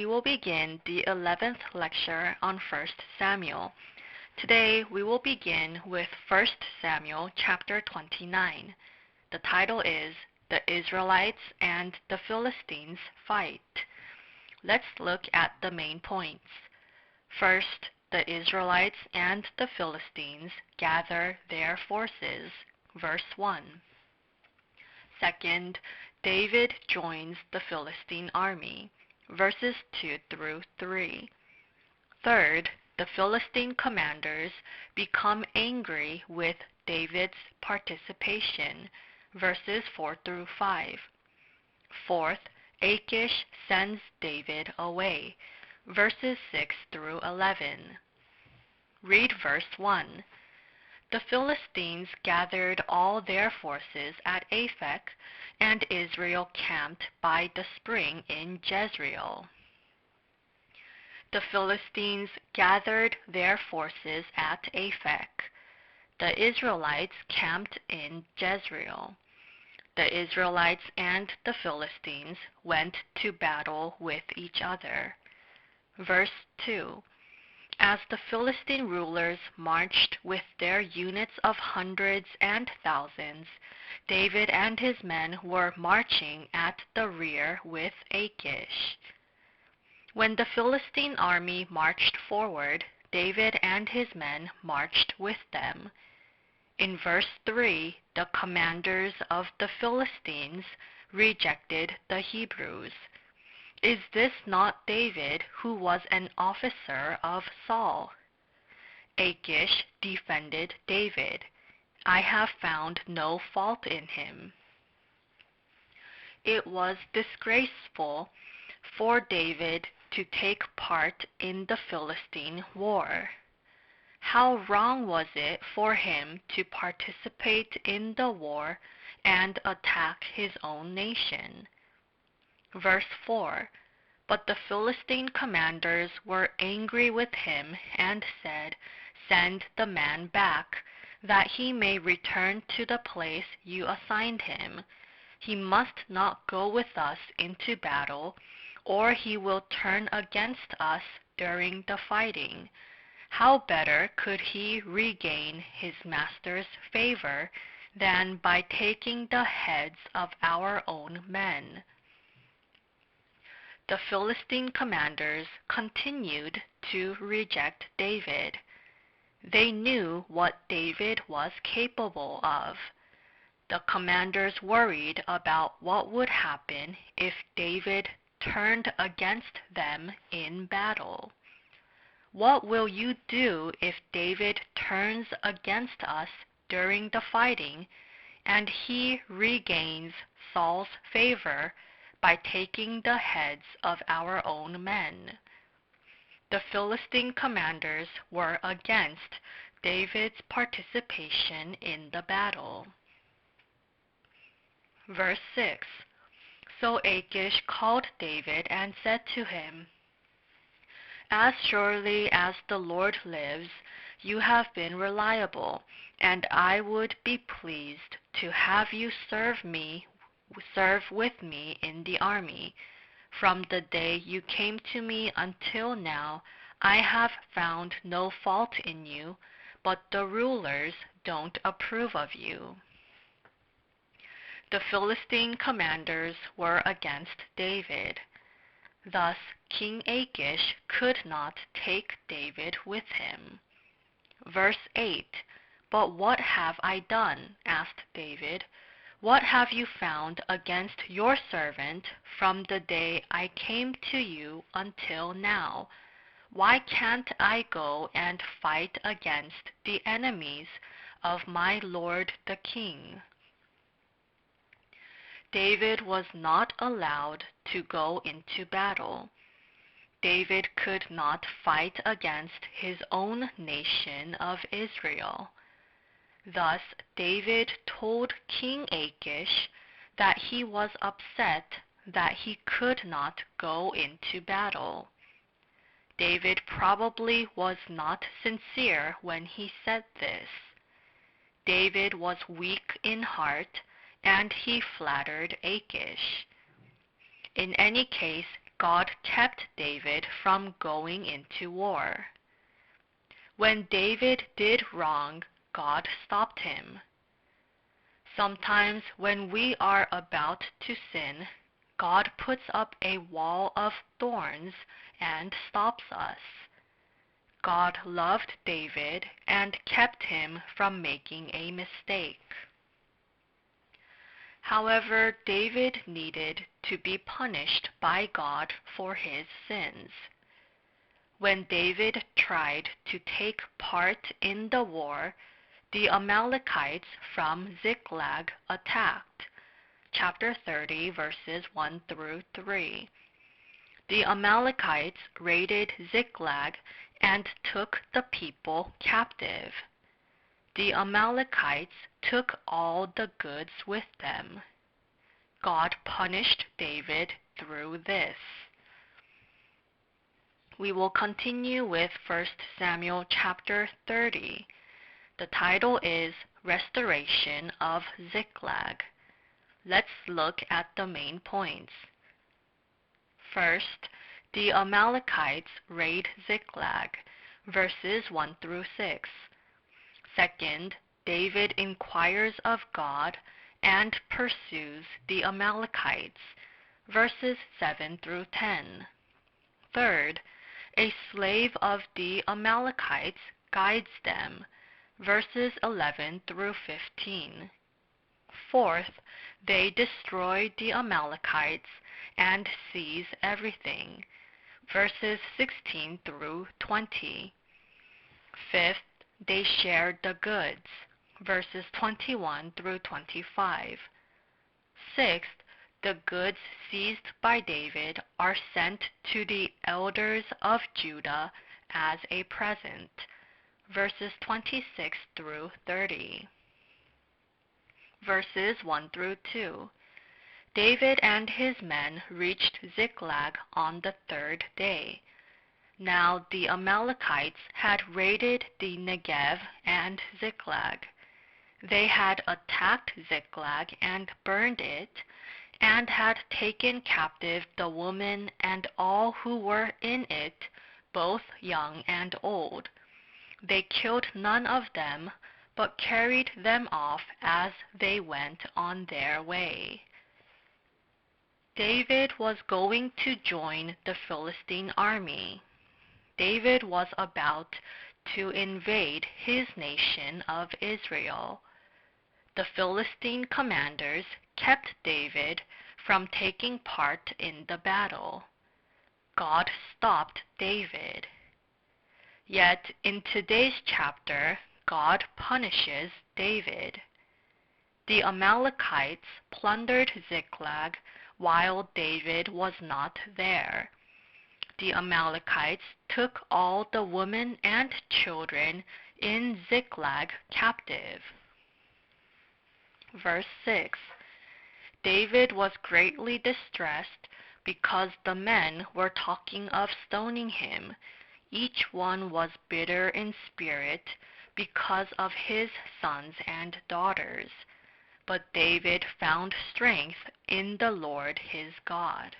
will begin the 11th lecture on 1 Samuel. Today we will begin with 1 Samuel chapter 29. The title is The Israelites and the Philistines Fight. Let's look at the main points. First, the Israelites and the Philistines gather their forces. Verse 1. Second, David joins the Philistine army. Verses 2 through 3. Third, the Philistine commanders become angry with David's participation. Verses 4 through 5. Fourth, Achish sends David away. Verses 6 through 11. Read verse 1. The Philistines gathered all their forces at Aphek, and Israel camped by the spring in Jezreel. The Philistines gathered their forces at Aphek. The Israelites camped in Jezreel. The Israelites and the Philistines went to battle with each other. Verse 2. As the Philistine rulers marched with their units of hundreds and thousands, David and his men were marching at the rear with Achish. When the Philistine army marched forward, David and his men marched with them. In verse 3, the commanders of the Philistines rejected the Hebrews. Is this not David, who was an officer of Saul? Achish defended David. I have found no fault in him. It was disgraceful for David to take part in the Philistine war. How wrong was it for him to participate in the war and attack his own nation? Verse 4. But the Philistine commanders were angry with him and said, Send the man back, that he may return to the place you assigned him. He must not go with us into battle, or he will turn against us during the fighting. How better could he regain his master's favor than by taking the heads of our own men? The Philistine commanders continued to reject David. They knew what David was capable of. The commanders worried about what would happen if David turned against them in battle. What will you do if David turns against us during the fighting and he regains Saul's favor by taking the heads of our own men? The Philistine commanders were against David's participation in the battle. Verse 6. So Achish called David and said to him, As surely as the Lord lives, you have been reliable, and I would be pleased to have you serve with me in the army. From the day you came to me until now, I have found no fault in you, but the rulers don't approve of you. The Philistine commanders were against David. Thus King Achish could not take David with him. Verse 8. But what have I done? Asked David. What have you found against your servant from the day I came to you until now? Why can't I go and fight against the enemies of my lord the king? David was not allowed to go into battle. David could not fight against his own nation of Israel. Thus David told King Achish that he was upset that he could not go into battle. David probably was not sincere when he said this. David was weak in heart, and he flattered Achish. In any case, God kept David from going into war. When David did wrong, God stopped him. Sometimes when we are about to sin, God puts up a wall of thorns and stops us. God loved David and kept him from making a mistake. However, David needed to be punished by God for his sins. When David tried to take part in the war, the Amalekites from Ziklag attacked. Chapter 30, verses 1 through 3. The Amalekites raided Ziklag and took the people captive. The Amalekites took all the goods with them. God punished David through this. We will continue with 1 Samuel chapter 30. The title is Restoration of Ziklag. Let's look at the main points. First, the Amalekites raid Ziklag, verses 1 through 6. Second, David inquires of God and pursues the Amalekites, verses 7 through 10. Third, a slave of the Amalekites guides them, verses 11 through 15. Fourth, they destroy the Amalekites and seize everything, verses 16 through 20. Fifth, they share the goods, verses 21 through 25. Sixth, the goods seized by David are sent to the elders of Judah as a present, verses 26 through 30. Verses 1 through 2. David and his men reached Ziklag on the third day. Now the Amalekites had raided the Negev and Ziklag. They had attacked Ziklag and burned it, and had taken captive the women and all who were in it, both young and old. They killed none of them, but carried them off as they went on their way. David was going to join the Philistine army. David was about to invade his nation of Israel. The Philistine commanders kept David from taking part in the battle. God stopped David. Yet in today's chapter, God punishes David. The Amalekites plundered Ziklag while David was not there. The Amalekites took all the women and children in Ziklag captive. Verse 6. David was greatly distressed because the men were talking of stoning him. Each one was bitter in spirit because of his sons and daughters. But David found strength in the Lord his God.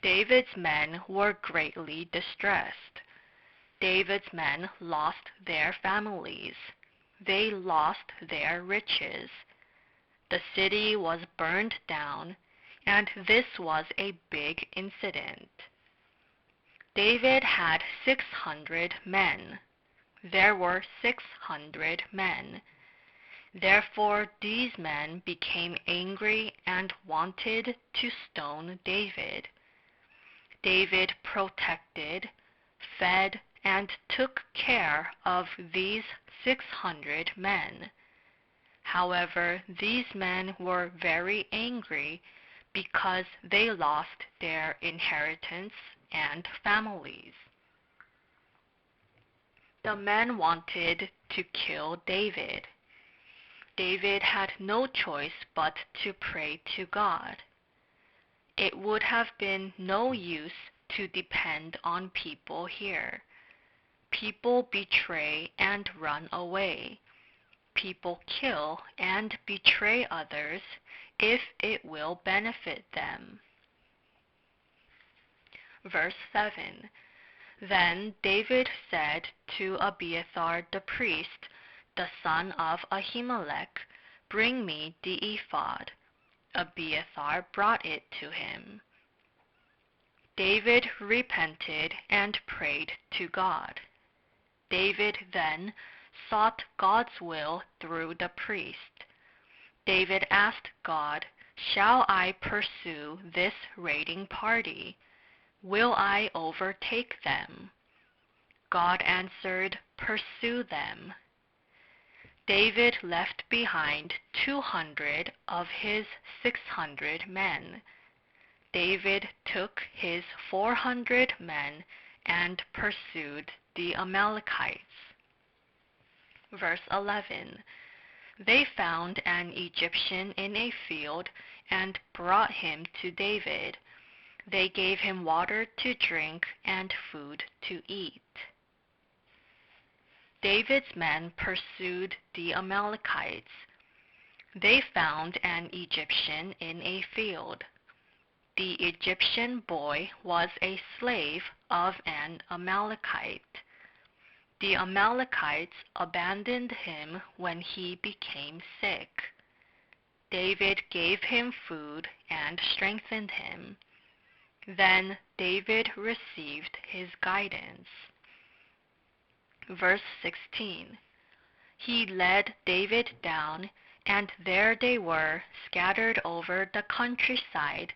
David's men were greatly distressed. David's men lost their families. They lost their riches. The city was burned down, and this was a big incident. David had 600 men. There were 600 men. Therefore these men became angry and wanted to stone David. David protected, fed, and took care of these 600 men. However, these men were very angry because they lost their inheritance and families. The men wanted to kill David. David had no choice but to pray to God. It would have been no use to depend on people here. People betray and run away. People kill and betray others if it will benefit them. Verse 7. Then David said to Abiathar the priest, the son of Ahimelech, "Bring me the ephod." Abiathar brought it to him. David repented and prayed to God. David then sought God's will through the priest. David asked God, "Shall I pursue this raiding party? Will I overtake them?" God answered, "Pursue them." David left behind 200 of his 600 men. David took his 400 men and pursued the Amalekites. Verse 11. They found an Egyptian in a field and brought him to David. They gave him water to drink and food to eat. David's men pursued the Amalekites. They found an Egyptian in a field. The Egyptian boy was a slave of an Amalekite. The Amalekites abandoned him when he became sick. David gave him food and strengthened him. Then David received his guidance. Verse 16. He led David down, and there they were, scattered over the countryside,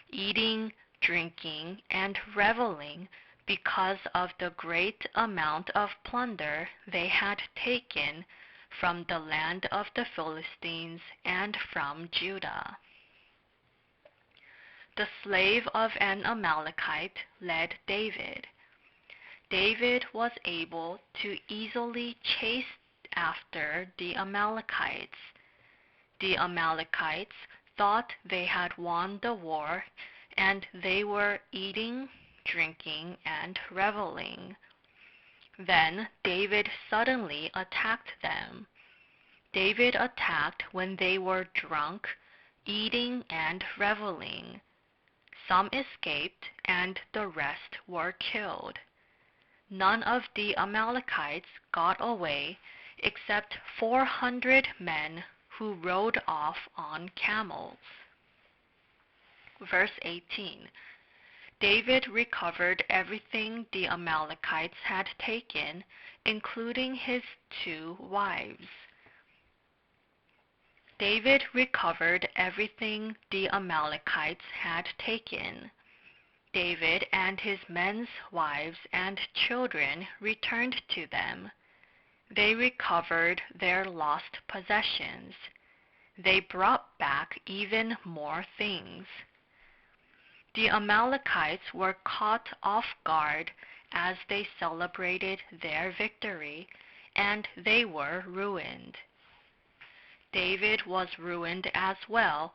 eating, drinking, and reveling, because of the great amount of plunder they had taken from the land of the Philistines and from Judah. The slave of an Amalekite led David. David was able to easily chase after the Amalekites. The Amalekites thought they had won the war, and they were eating, drinking, and reveling. Then David suddenly attacked them. David attacked when they were drunk, eating, and reveling. Some escaped, and the rest were killed. None of the Amalekites got away except 400 men who rode off on camels. Verse 18. David recovered everything the Amalekites had taken, including his 2 wives. David recovered everything the Amalekites had taken. David and his men's wives and children returned to them. They recovered their lost possessions. They brought back even more things. The Amalekites were caught off guard as they celebrated their victory, and they were ruined. David was ruined as well,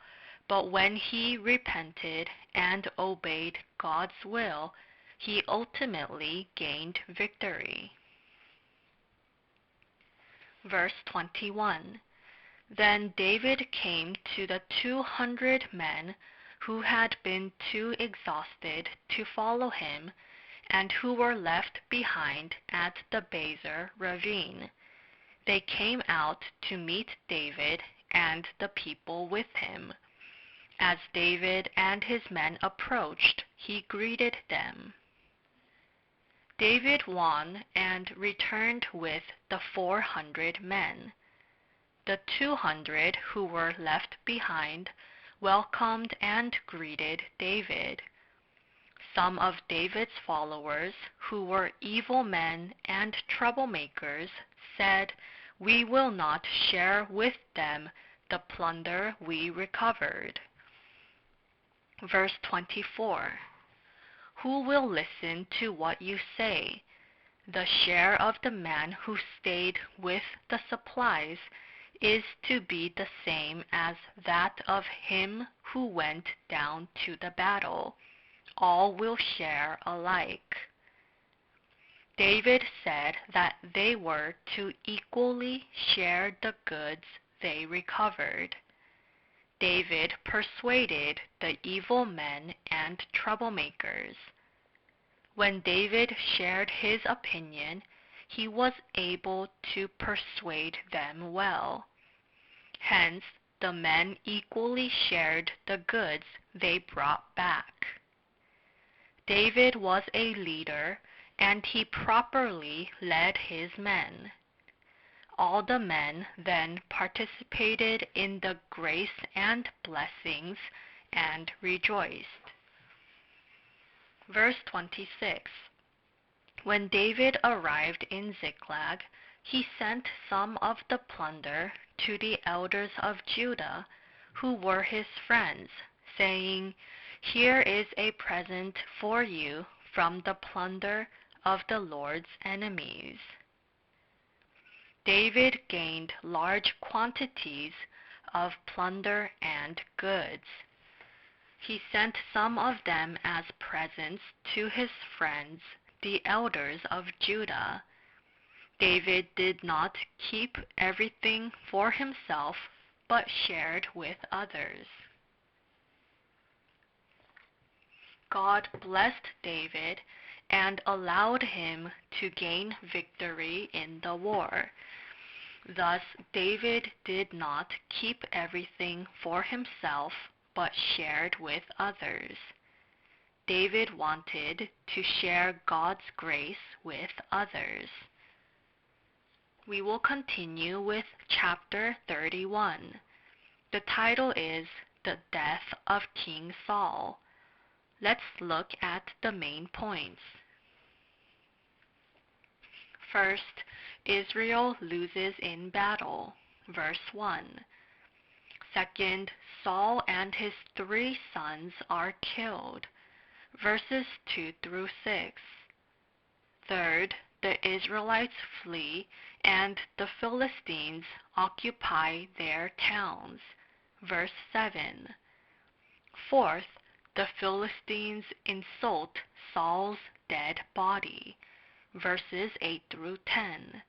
but when he repented and obeyed God's will, he ultimately gained victory. Verse 21. Then David came to the 200 men who had been too exhausted to follow him, and who were left behind at the Bezer ravine. They came out to meet David and the people with him. As David and his men approached, he greeted them. David won and returned with the 400 men. The 200 who were left behind welcomed and greeted David. Some of David's followers, who were evil men and troublemakers, said, "We will not share with them the plunder we recovered." Verse 24. Who will listen to what you say? The share of the man who stayed with the supplies is to be the same as that of him who went down to the battle. All will share alike. David said that they were to equally share the goods they recovered. David persuaded the evil men and troublemakers. When David shared his opinion, he was able to persuade them well. Hence, the men equally shared the goods they brought back. David was a leader, and he properly led his men. All the men then participated in the grace and blessings and rejoiced. Verse 26. When David arrived in Ziklag, he sent some of the plunder to the elders of Judah, who were his friends, saying, "Here is a present for you from the plunder of the Lord's enemies." David gained large quantities of plunder and goods. He sent some of them as presents to his friends, the elders of Judah. David did not keep everything for himself, but shared with others. God blessed David and allowed him to gain victory in the war. Thus, David did not keep everything for himself, but shared with others. David wanted to share God's grace with others. We will continue with chapter 31. The title is The Death of King Saul. Let's look at the main points. First, Israel loses in battle. Verse 1. Second, Saul and his 3 sons are killed. Verses 2 through 6. Third, the Israelites flee and the Philistines occupy their towns. Verse 7. Fourth, the Philistines insult Saul's dead body. Verses 8 through 10.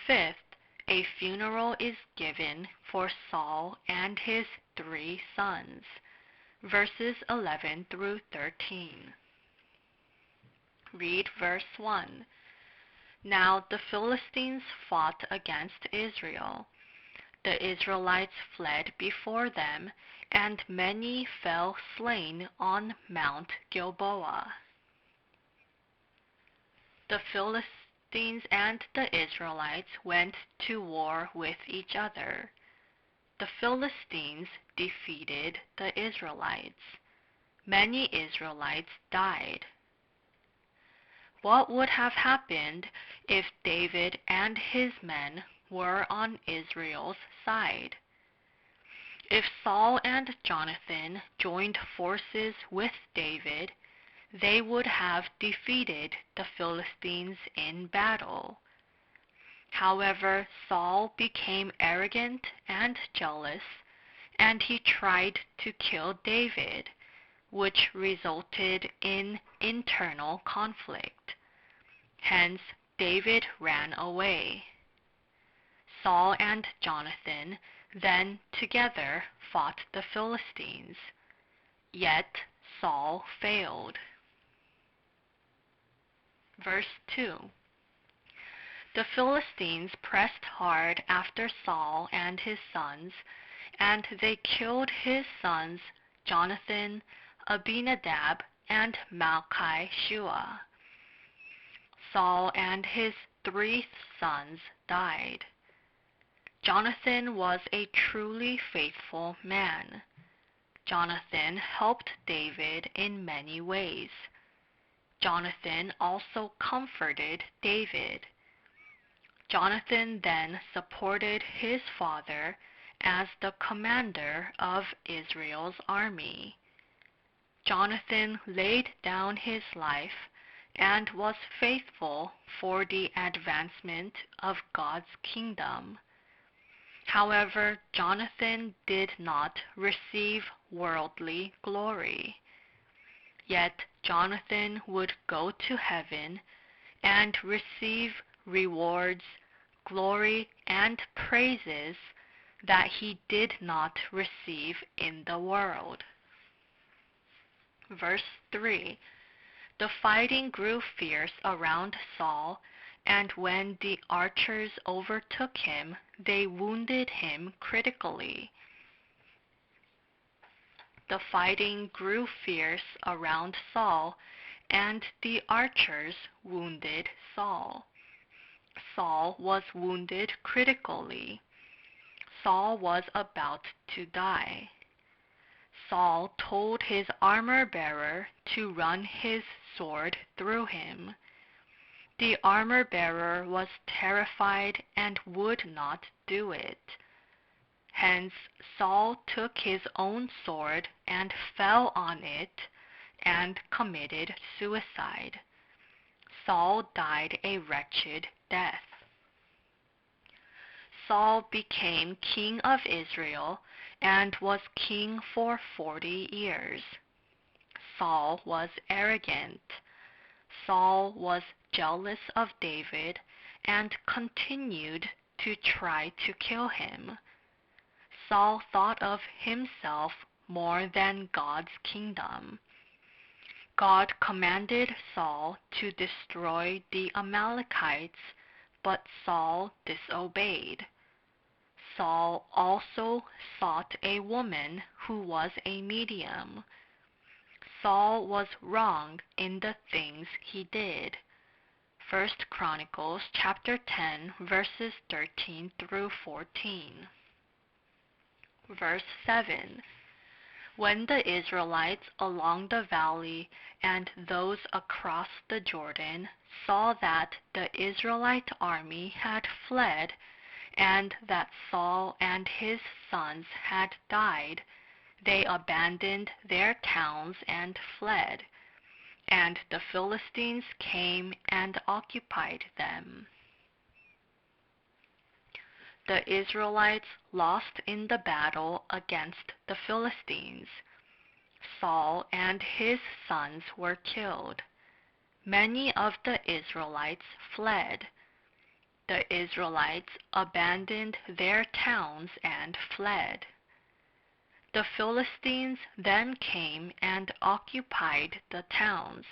Fifth, a funeral is given for Saul and his 3 sons. Verses 11 through 13. Read verse 1. Now the Philistines fought against Israel. The Israelites fled before them, and many fell slain on Mount Gilboa. The Philistines and the Israelites went to war with each other. The Philistines defeated the Israelites. Many Israelites died. What would have happened if David and his men were on Israel's side? If Saul and Jonathan joined forces with David, they would have defeated the Philistines in battle. However, Saul became arrogant and jealous, and he tried to kill David, which resulted in internal conflict. Hence, David ran away. Saul and Jonathan then together fought the Philistines, yet Saul failed. Verse 2. The Philistines pressed hard after Saul and his sons, and they killed his sons Jonathan, Abinadab, and Malchi-Shua. Saul and his 3 sons died. Jonathan was a truly faithful man. Jonathan helped David in many ways. Jonathan also comforted David. Jonathan then supported his father as the commander of Israel's army. Jonathan laid down his life and was faithful for the advancement of God's kingdom. However, Jonathan did not receive worldly glory. Yet Jonathan would go to heaven and receive rewards, glory, and praises that he did not receive in the world. Verse 3. The fighting grew fierce around Saul, and when the archers overtook him, they wounded him critically. The fighting grew fierce around Saul, and the archers wounded Saul. Saul was wounded critically. Saul was about to die. Saul told his armor-bearer to run his sword through him. The armor-bearer was terrified and would not do it. Hence Saul took his own sword and fell on it and committed suicide. Saul died a wretched death. Saul became king of Israel and was king for 40 years. Saul was arrogant. Saul was jealous of David and continued to try to kill him. Saul thought of himself more than God's kingdom. God commanded Saul to destroy the Amalekites, but Saul disobeyed. Saul also sought a woman who was a medium. Saul was wrong in the things he did. 1 Chronicles chapter 10 verses 13 through 14. Verse 7. When the Israelites along the valley and those across the Jordan saw that the Israelite army had fled, and that Saul and his sons had died, they abandoned their towns and fled, and the Philistines came and occupied them. The Israelites lost in the battle against the Philistines. Saul and his sons were killed. Many of the Israelites fled. The Israelites abandoned their towns and fled. The Philistines then came and occupied the towns.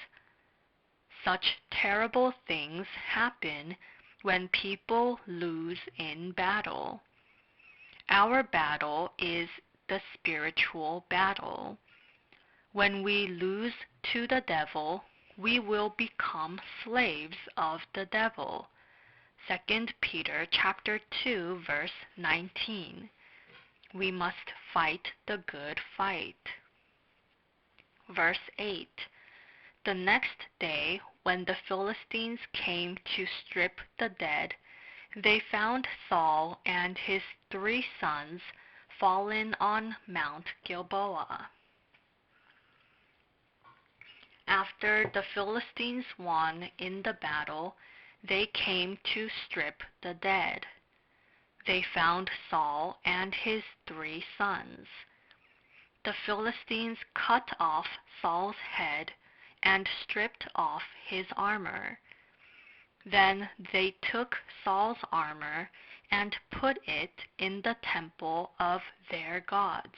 Such terrible things happen when people lose in battle. Our battle is the spiritual battle. When we lose to the devil, we will become slaves of the devil. 2 Peter chapter 2 verse 19. We must fight the good fight. Verse 8. The next day, when the Philistines came to strip the dead, they found Saul and his 3 sons fallen on Mount Gilboa. After the Philistines won in the battle, they came to strip the dead. They found Saul and his 3 sons. The Philistines cut off Saul's head and stripped off his armor. Then they took Saul's armor and put it in the temple of their gods.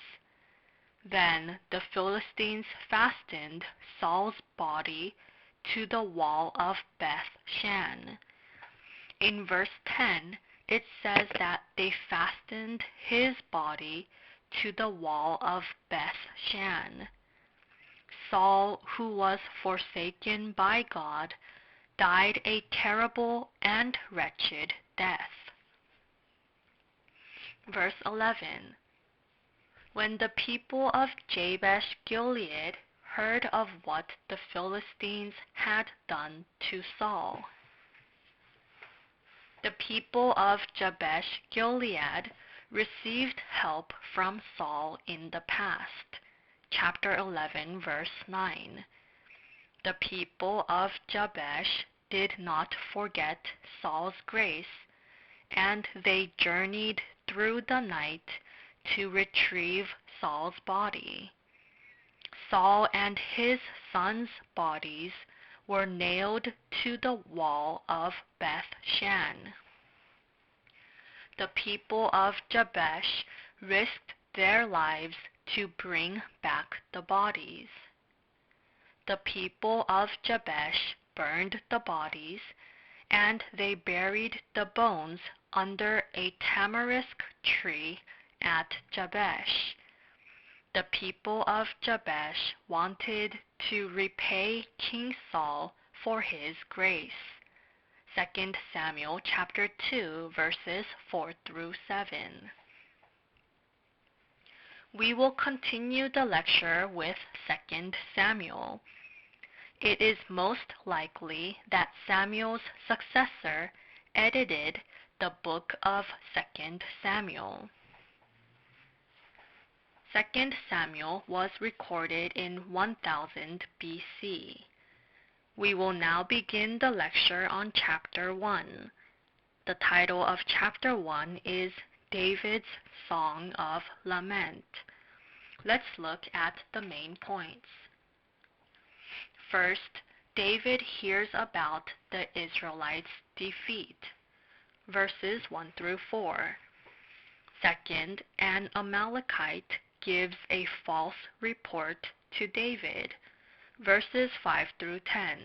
Then the Philistines fastened Saul's body to the wall of Beth-shan. In verse 10, it says that they fastened his body to the wall of Beth-shan. Saul, who was forsaken by God, died a terrible and wretched death. Verse 11. When the people of Jabesh Gilead heard of what the Philistines had done to Saul. The people of Jabesh Gilead received help from Saul in the past. Chapter 11, verse 9. The people of Jabesh did not forget Saul's grace, and they journeyed through the night to retrieve Saul's body. Saul and his sons' bodies were nailed to the wall of Beth-shan. The people of Jabesh risked their lives to bring back the bodies. The people of Jabesh burned the bodies, and they buried the bones under a tamarisk tree at Jabesh. The people of Jabesh wanted to repay King Saul for his grace. 2 Samuel chapter 2 verses 4 through 7. We will continue the lecture with 2 Samuel. It is most likely that Samuel's successor edited the book of 2 Samuel. 2 Samuel was recorded in 1000 BC. We will now begin the lecture on chapter 1. The title of chapter 1 is David's Song of Lament. Let's look at the main points. First, David hears about the Israelites' defeat. Verses 1 through 4. Second, an Amalekite gives a false report to David. Verses 5 through 10.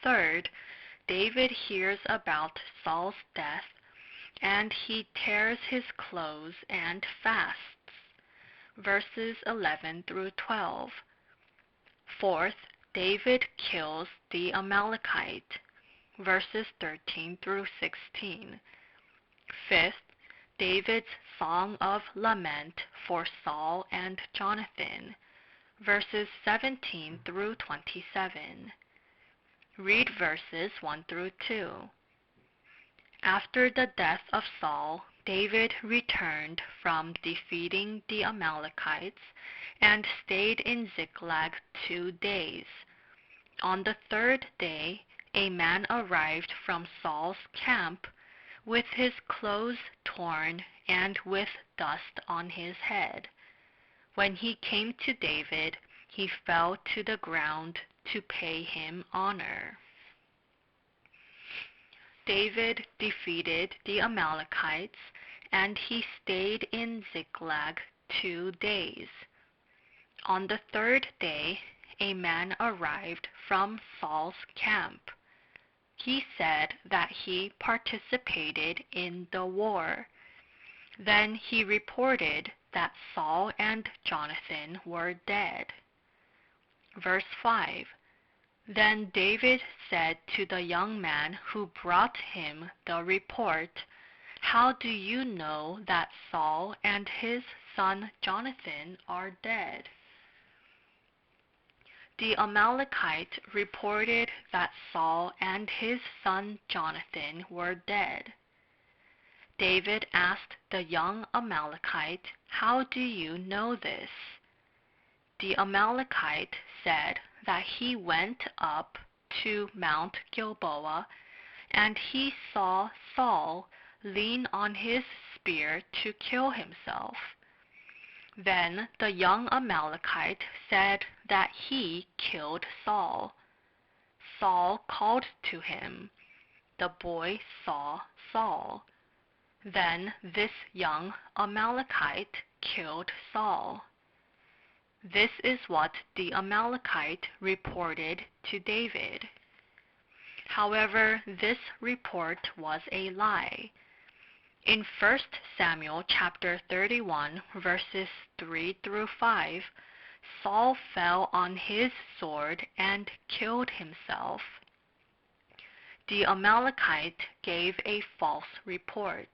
Third, David hears about Saul's death, and he tears his clothes and fasts. Verses 11 through 12. Fourth, David kills the Amalekite. Verses 13 through 16. Fifth, David's song of lament for Saul and Jonathan. Verses 17 through 27. Read verses 1 through 2. After the death of Saul, David returned from defeating the Amalekites and stayed in Ziklag 2 days. On the third day, a man arrived from Saul's camp with his clothes torn and with dust on his head. When he came to David, he fell to the ground to pay him honor. David defeated the Amalekites, and he stayed in Ziklag 2 days. On the third day, a man arrived from Saul's camp. He said that he participated in the war. Then he reported that Saul and Jonathan were dead. Verse 5. Then David said to the young man who brought him the report, "How do you know that Saul and his son Jonathan are dead?" The Amalekite reported that Saul and his son Jonathan were dead. David asked the young Amalekite, "How do you know this?" The Amalekite said that he went up to Mount Gilboa, and he saw Saul lean on his spear to kill himself. Then the young Amalekite said that he killed Saul. Saul called to him. The boy saw Saul. Then this young Amalekite killed Saul. This is what the Amalekite reported to David. However, this report was a lie. In 1 Samuel chapter 31, verses 3 through 5, Saul fell on his sword and killed himself. The Amalekite gave a false report.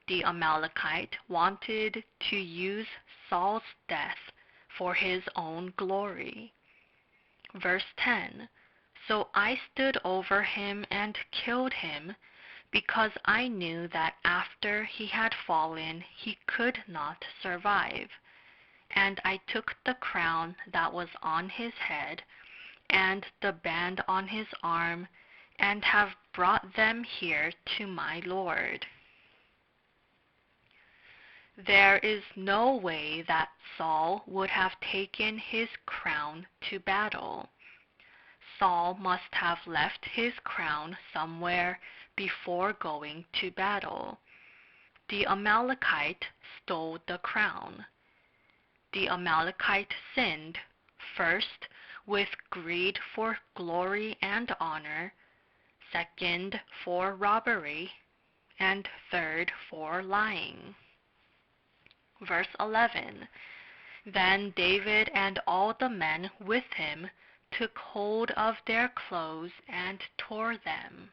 The Amalekite wanted to use Saul's death for his own glory. Verse 10. So I stood over him and killed him, because I knew that after he had fallen he could not survive. And I took the crown that was on his head and the band on his arm, and have brought them here to my Lord. There is no way that Saul would have taken his crown to battle. Saul must have left his crown somewhere before going to battle. The Amalekite stole the crown. The Amalekite sinned, first, with greed for glory and honor, second, for robbery, and third, for lying. Verse 11. Then David and all the men with him took hold of their clothes and tore them.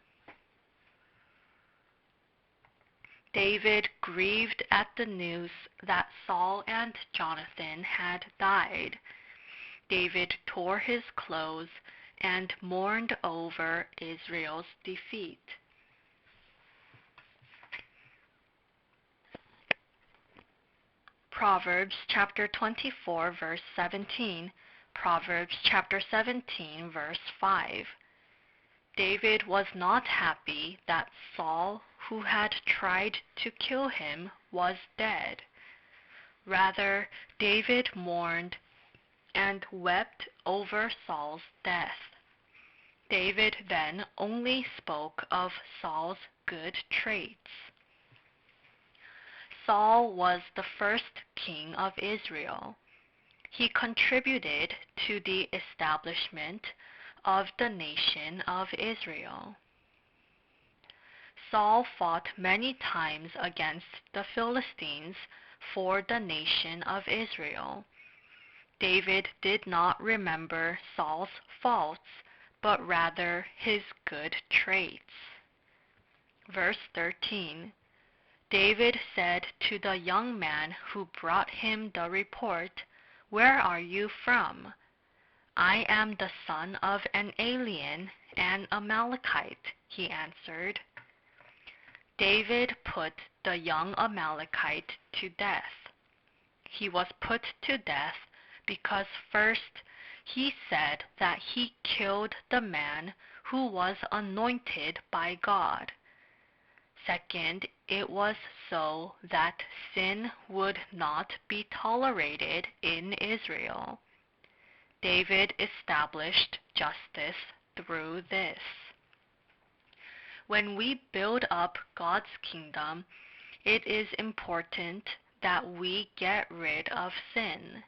David grieved at the news that Saul and Jonathan had died. David tore his clothes and mourned over Israel's defeat. Proverbs chapter 24, verse 17. Proverbs chapter 17, verse 5. David was not happy that Saul, who had tried to kill him, was dead. Rather, David mourned and wept over Saul's death. David then only spoke of Saul's good traits. Saul was the first king of Israel. He contributed to the establishment of the nation of Israel. Saul fought many times against the Philistines for the nation of Israel. David did not remember Saul's faults, but rather his good traits. Verse 13. David said to the young man who brought him the report, "Where are you from?" "I am the son of an alien, an Amalekite," he answered. David put the young Amalekite to death. He was put to death because first he said that he killed the man who was anointed by God. Second, it was so that sin would not be tolerated in Israel. David established justice through this. When we build up God's kingdom, it is important that we get rid of sin.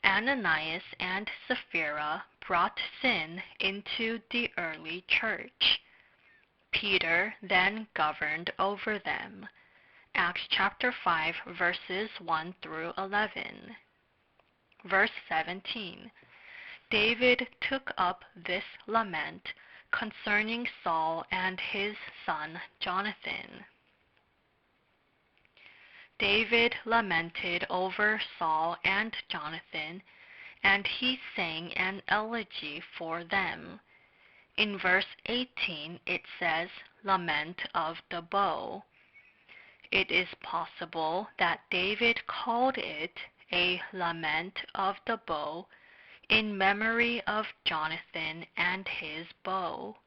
Ananias and Sapphira brought sin into the early church. Peter then governed over them. Acts chapter 5, verses 1 through 11. Verse 17. David took up this lament concerning Saul and his son Jonathan. David lamented over Saul and Jonathan, and he sang an elegy for them. In verse 18 it says, "Lament of the bow." It is possible that David called it a lament of the bow in memory of Jonathan and his bow.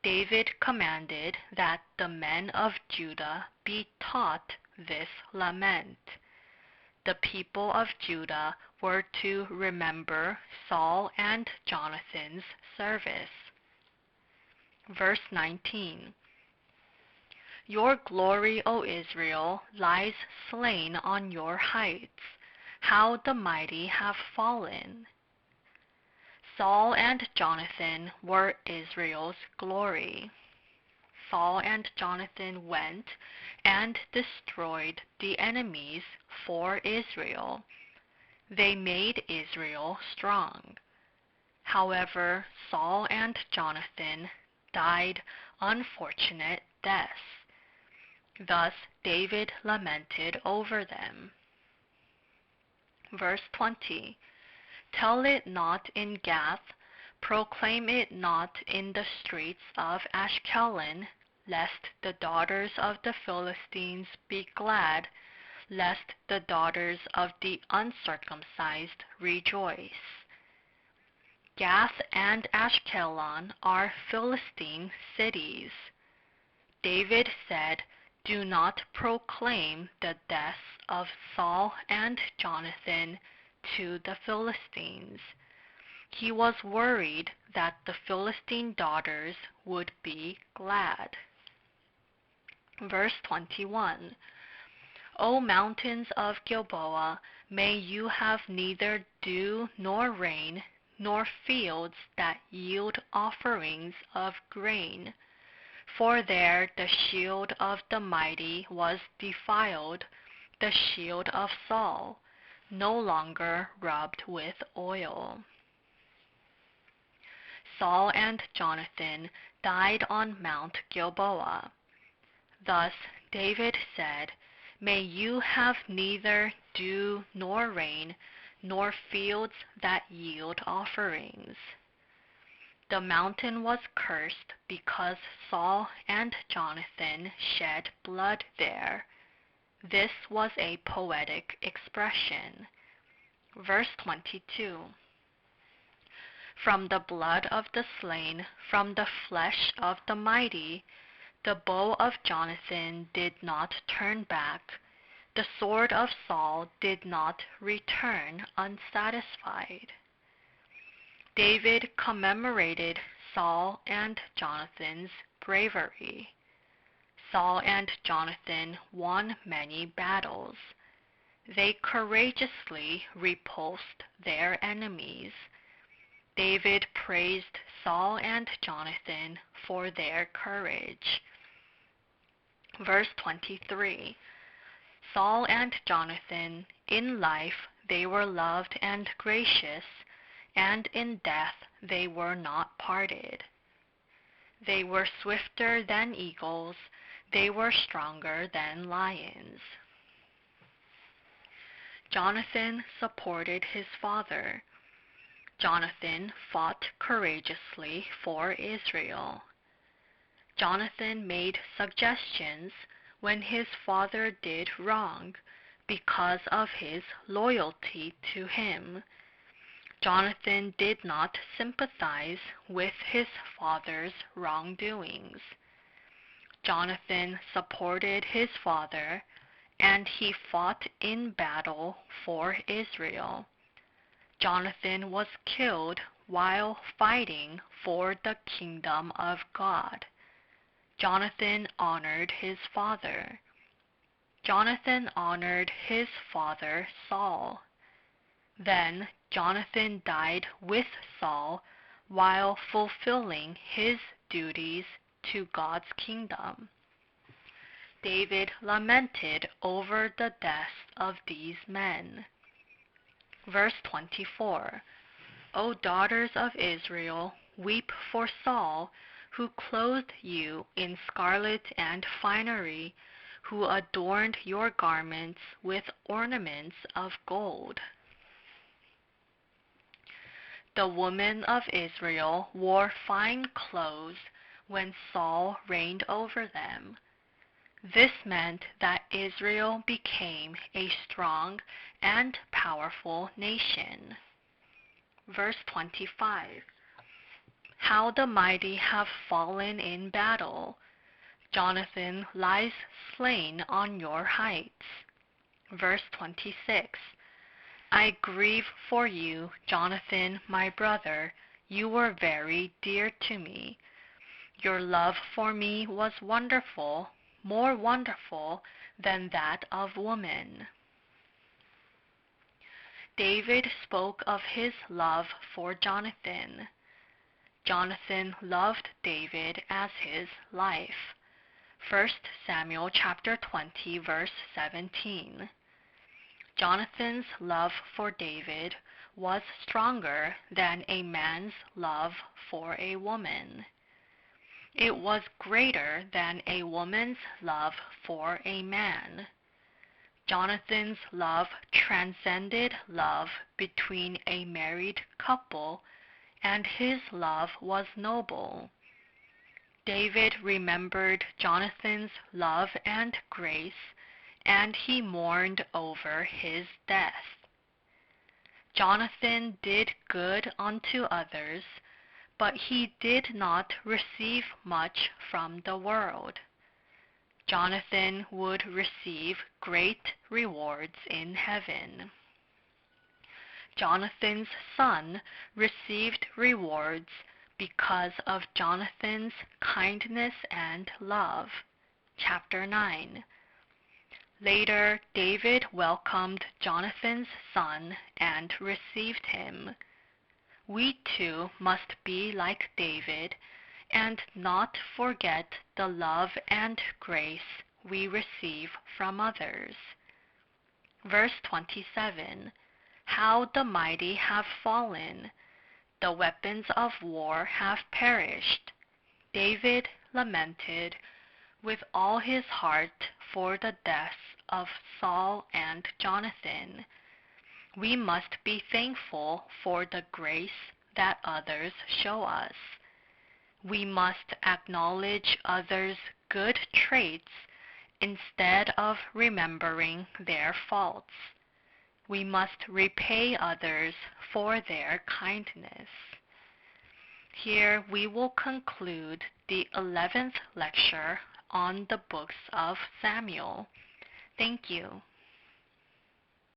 David commanded that the men of Judah be taught this lament. The people of Judah were to remember Saul and Jonathan's service. Verse 19. Your glory, O Israel, lies slain on your heights. How the mighty have fallen. Saul and Jonathan were Israel's glory. Saul and Jonathan went and destroyed the enemies for Israel. They made Israel strong. However, Saul and Jonathan died unfortunate deaths. Thus David lamented over them. Verse 20. Tell it not in Gath, proclaim it not in the streets of Ashkelon, lest the daughters of the Philistines be glad, lest the daughters of the uncircumcised rejoice. Gath and Ashkelon are Philistine cities. David said, "Do not proclaim the deaths of Saul and Jonathan to the Philistines." He was worried that the Philistine daughters would be glad. Verse 21. O mountains of Gilboa, may you have neither dew nor rain, nor fields that yield offerings of grain. For there the shield of the mighty was defiled, the shield of Saul, no longer rubbed with oil. Saul and Jonathan died on Mount Gilboa. Thus David said, May you have neither dew nor rain, nor fields that yield offerings. The mountain was cursed because Saul and Jonathan shed blood there. This was a poetic expression. Verse 22. From the blood of the slain, from the flesh of the mighty, the bow of Jonathan did not turn back, the sword of Saul did not return unsatisfied. David commemorated Saul and Jonathan's bravery. Saul and Jonathan won many battles. They courageously repulsed their enemies. David praised Saul and Jonathan for their courage. Verse 23. Saul and Jonathan, in life they were loved and gracious, and in death they were not parted. They were swifter than eagles, they were stronger than lions. Jonathan supported his father. Jonathan fought courageously for Israel. Jonathan made suggestions when his father did wrong because of his loyalty to him. Jonathan did not sympathize with his father's wrongdoings. Jonathan supported his father, and he fought in battle for Israel. Jonathan was killed while fighting for the kingdom of God. Jonathan honored his father. Jonathan honored his father Saul. Then Jonathan died with Saul while fulfilling his duties to God's kingdom. David lamented over the deaths of these men. Verse 24. O daughters of Israel, weep for Saul, who clothed you in scarlet and finery, who adorned your garments with ornaments of gold. The women of Israel wore fine clothes when Saul reigned over them. This meant that Israel became a strong and powerful nation. Verse 25. How the mighty have fallen in battle! Jonathan lies slain on your heights. Verse 26. I grieve for you, Jonathan, my brother. You were very dear to me. Your love for me was wonderful, more wonderful than that of woman. David spoke of his love for Jonathan. Jonathan loved David as his life. 1 Samuel chapter 20, verse 17. Jonathan's love for David was stronger than a man's love for a woman. It was greater than a woman's love for a man. Jonathan's love transcended love between a married couple, and his love was noble. David remembered Jonathan's love and grace, and he mourned over his death. Jonathan did good unto others, but he did not receive much from the world. Jonathan would receive great rewards in heaven. Jonathan's son received rewards, because of Jonathan's kindness and love. Chapter 9. Later, David welcomed Jonathan's son and received him. We too must be like David and not forget the love and grace we receive from others. Verse 27. How the mighty have fallen! The weapons of war have perished. David lamented with all his heart for the deaths of Saul and Jonathan. We must be thankful for the grace that others show us. We must acknowledge others' good traits instead of remembering their faults. We must repay others for their kindness. Here we will conclude the 11th lecture on the books of Samuel. Thank you.